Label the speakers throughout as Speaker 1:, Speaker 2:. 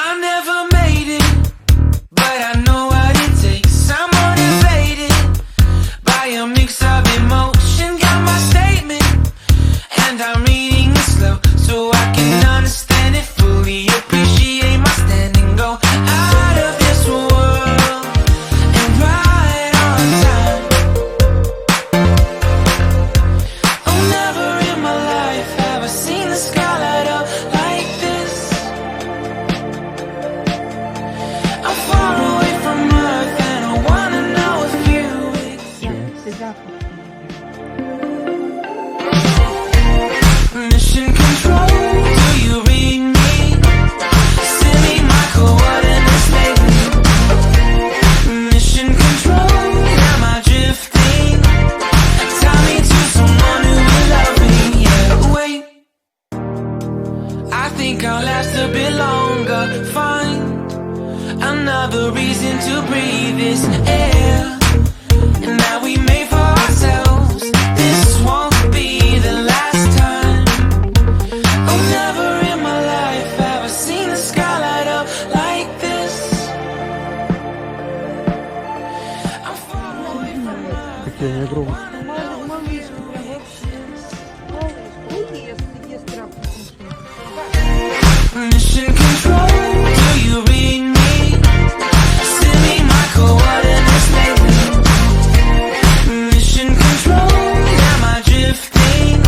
Speaker 1: I never made it, but I know what it takes. I'm motivated by a mix of emotion. Got my statement, and I'm reading it slow so I can understand it fully. Appreciate my standing, go out of this world and right on time. Oh, never in my life have I seen the sky light up like this. I'm far away from Earth and I wanna know if you exist. Mission control, do you read me? Send me my coordinates lately. Mission control, am I drifting? Tie me to someone who will love me. Yeah, wait, I think I'll last a bit longer. Find another reason to breathe this air, and that we made for ourselves. This won't be the last time. Oh, never in my life have I seen the sky light up like this. I'm far away from Earth.
Speaker 2: Какие они огромные.
Speaker 1: Mission control, do you read me? Send me my coordinates lately. Mission control, am I drifting?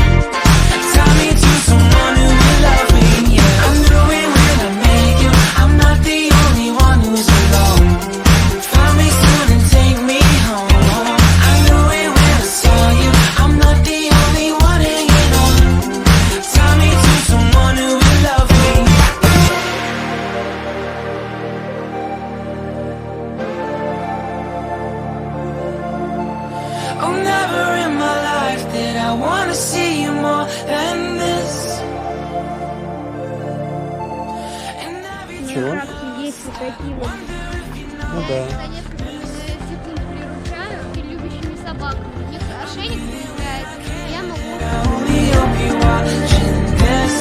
Speaker 1: Tie me to someone who will love me. Yeah, I knew it when I met you. I'm not the only one who's alone. Find me soon and take me home. I knew it when I saw you. I'm not the only one hanging on. Tie me to someone who will love me. Oh, never in my life did I wanna see you more than this. And every
Speaker 2: Чего?
Speaker 1: time
Speaker 3: Есть вот такие вот.
Speaker 2: Ну да.
Speaker 3: Конечно, секунд приручаю и любящими собаками. У них ошейник появляется. Я могу.
Speaker 1: I only hope you're watching this.